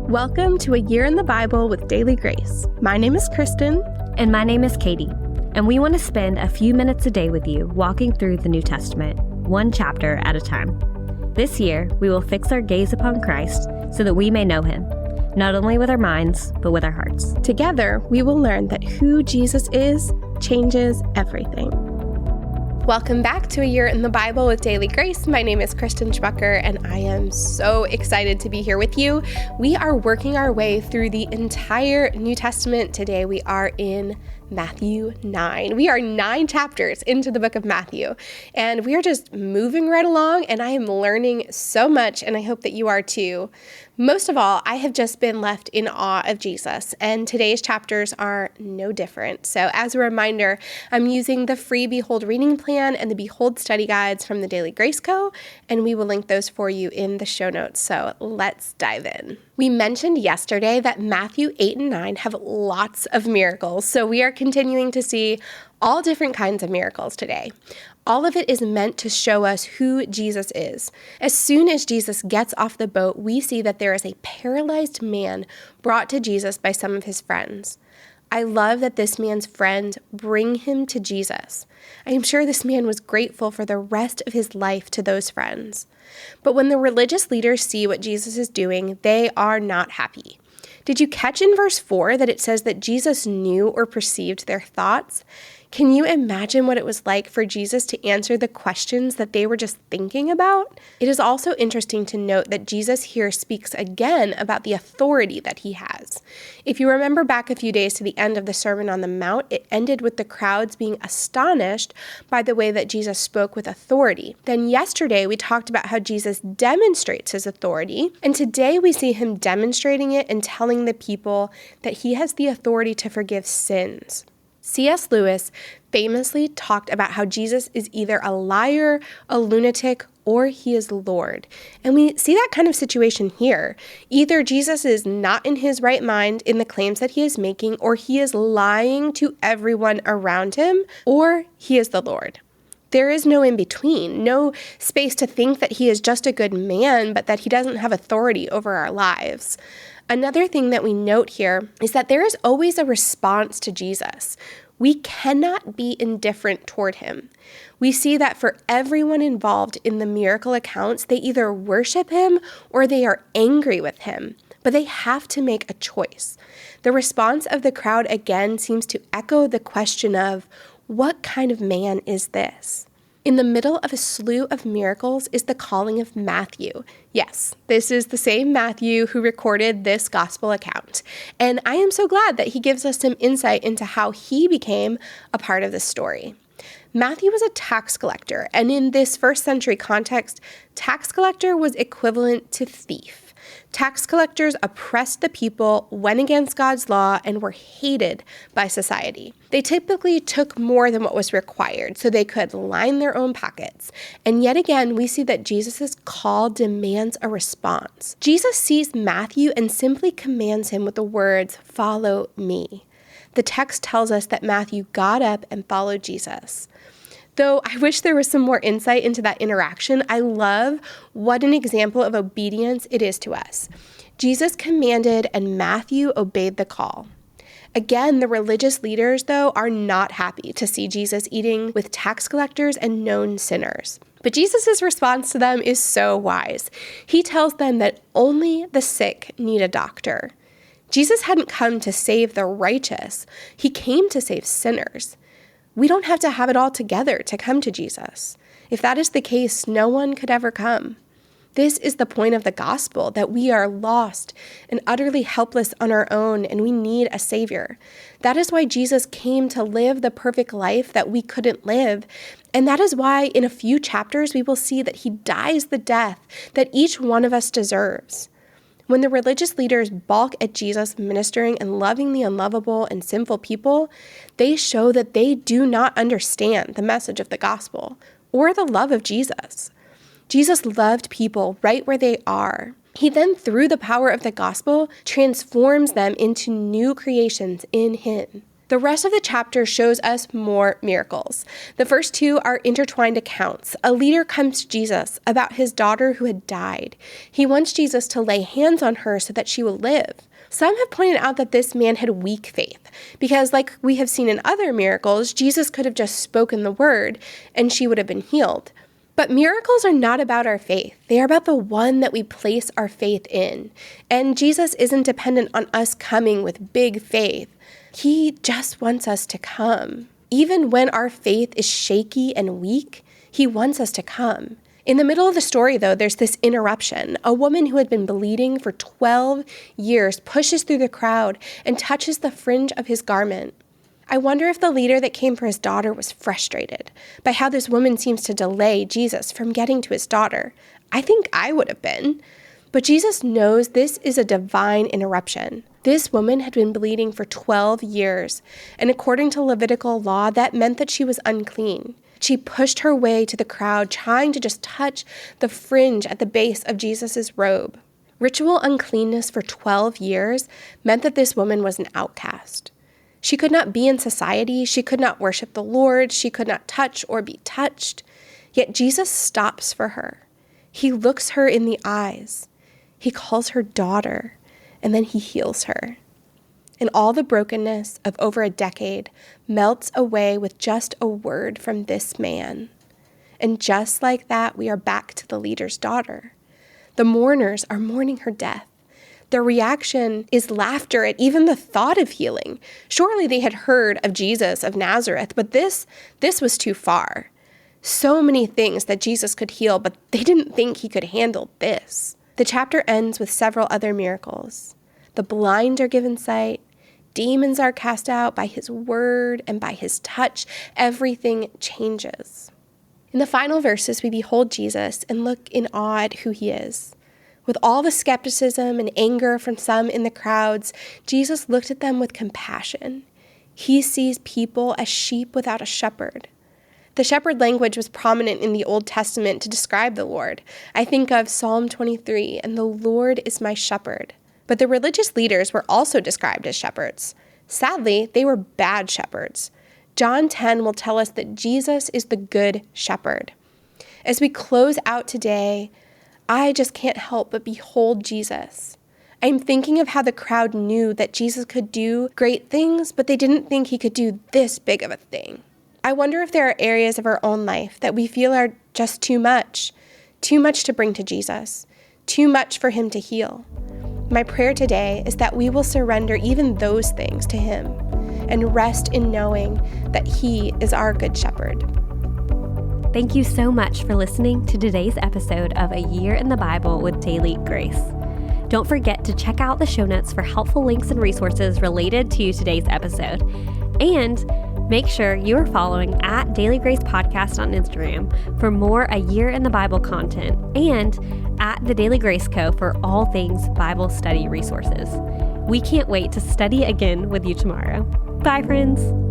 Welcome to A Year in the Bible with Daily Grace. My name is Kristen. And my name is Katie. And we want to spend a few minutes a day with you walking through the New Testament, one chapter at a time. This year, we will fix our gaze upon Christ so that we may know him, not only with our minds, but with our hearts. Together, we will learn that who Jesus is changes everything. Welcome back to A Year in the Bible with Daily Grace. My name is Kristen Schmucker, and I am so excited to be here with you. We are working our way through the entire New Testament. Today, we are in Matthew 9. We are 9 chapters into the book of Matthew, and we are just moving right along, and I am learning so much, and I hope that you are too. Most of all, I have just been left in awe of Jesus, and today's chapters are no different. So as a reminder, I'm using the free Behold reading plan and the Behold study guides from the Daily Grace Co., and we will link those for you in the show notes. So let's dive in. We mentioned yesterday that Matthew 8 and 9 have lots of miracles, so we are continuing to see all different kinds of miracles today. All of it is meant to show us who Jesus is. As soon as Jesus gets off the boat, we see that there is a paralyzed man brought to Jesus by some of his friends. I love that this man's friends bring him to Jesus. I am sure this man was grateful for the rest of his life to those friends. But when the religious leaders see what Jesus is doing, they are not happy. Did you catch in verse 4 that it says that Jesus knew or perceived their thoughts? Can you imagine what it was like for Jesus to answer the questions that they were just thinking about? It is also interesting to note that Jesus here speaks again about the authority that he has. If you remember back a few days to the end of the Sermon on the Mount, it ended with the crowds being astonished by the way that Jesus spoke with authority. Then yesterday we talked about how Jesus demonstrates his authority, and today we see him demonstrating it and telling the people that he has the authority to forgive sins. C.S. Lewis famously talked about how Jesus is either a liar, a lunatic, or he is Lord. And we see that kind of situation here. Either Jesus is not in his right mind in the claims that he is making, or he is lying to everyone around him, or he is the Lord. There is no in between, no space to think that he is just a good man, but that he doesn't have authority over our lives. Another thing that we note here is that there is always a response to Jesus. We cannot be indifferent toward him. We see that for everyone involved in the miracle accounts, they either worship him or they are angry with him, but they have to make a choice. The response of the crowd again seems to echo the question of, what kind of man is this? In the middle of a slew of miracles is the calling of Matthew. Yes, this is the same Matthew who recorded this gospel account. And I am so glad that he gives us some insight into how he became a part of the story. Matthew was a tax collector, and in this first century context, tax collector was equivalent to thief. Tax collectors oppressed the people, went against God's law, and were hated by society. They typically took more than what was required so they could line their own pockets. And yet again, we see that Jesus' call demands a response. Jesus sees Matthew and simply commands him with the words, "Follow me." The text tells us that Matthew got up and followed Jesus. Though I wish there was some more insight into that interaction, I love what an example of obedience it is to us. Jesus commanded and Matthew obeyed the call. Again, the religious leaders, though, are not happy to see Jesus eating with tax collectors and known sinners. But Jesus' response to them is so wise. He tells them that only the sick need a doctor. Jesus hadn't come to save the righteous. He came to save sinners. We don't have to have it all together to come to Jesus. If that is the case, no one could ever come. This is the point of the gospel, that we are lost and utterly helpless on our own, and we need a Savior. That is why Jesus came to live the perfect life that we couldn't live, and that is why in a few chapters we will see that he dies the death that each one of us deserves. When the religious leaders balk at Jesus ministering and loving the unlovable and sinful people, they show that they do not understand the message of the gospel or the love of Jesus. Jesus loved people right where they are. He then, through the power of the gospel, transforms them into new creations in him. The rest of the chapter shows us more miracles. The first two are intertwined accounts. A leader comes to Jesus about his daughter who had died. He wants Jesus to lay hands on her so that she will live. Some have pointed out that this man had weak faith because, like we have seen in other miracles, Jesus could have just spoken the word and she would have been healed. But miracles are not about our faith. They are about the one that we place our faith in. And Jesus isn't dependent on us coming with big faith. He just wants us to come. Even when our faith is shaky and weak, he wants us to come. In the middle of the story, though, there's this interruption. A woman who had been bleeding for 12 years pushes through the crowd and touches the fringe of his garment. I wonder if the leader that came for his daughter was frustrated by how this woman seems to delay Jesus from getting to his daughter. I think I would have been. But Jesus knows this is a divine interruption. This woman had been bleeding for 12 years, and according to Levitical law, that meant that she was unclean. She pushed her way to the crowd, trying to just touch the fringe at the base of Jesus' robe. Ritual uncleanness for 12 years meant that this woman was an outcast. She could not be in society, she could not worship the Lord, she could not touch or be touched. Yet Jesus stops for her. He looks her in the eyes. He calls her daughter, and then he heals her. And all the brokenness of over a decade melts away with just a word from this man. And just like that, we are back to the leader's daughter. The mourners are mourning her death. Their reaction is laughter at even the thought of healing. Surely they had heard of Jesus of Nazareth, but this was too far. So many things that Jesus could heal, but they didn't think he could handle this. The chapter ends with several other miracles. The blind are given sight. Demons are cast out by his word and by his touch. Everything changes. In the final verses, we behold Jesus and look in awe at who he is. With all the skepticism and anger from some in the crowds, Jesus looked at them with compassion. He sees people as sheep without a shepherd. The shepherd language was prominent in the Old Testament to describe the Lord. I think of Psalm 23, and the Lord is my shepherd. But the religious leaders were also described as shepherds. Sadly, they were bad shepherds. John 10 will tell us that Jesus is the good shepherd. As we close out today, I just can't help but behold Jesus. I'm thinking of how the crowd knew that Jesus could do great things, but they didn't think he could do this big of a thing. I wonder if there are areas of our own life that we feel are just too much to bring to Jesus, too much for him to heal. My prayer today is that we will surrender even those things to him and rest in knowing that he is our good shepherd. Thank you so much for listening to today's episode of A Year in the Bible with Daily Grace. Don't forget to check out the show notes for helpful links and resources related to today's episode. And make sure you are following at Daily Grace Podcast on Instagram for more A Year in the Bible content and at the Daily Grace Co. for all things Bible study resources. We can't wait to study again with you tomorrow. Bye, friends.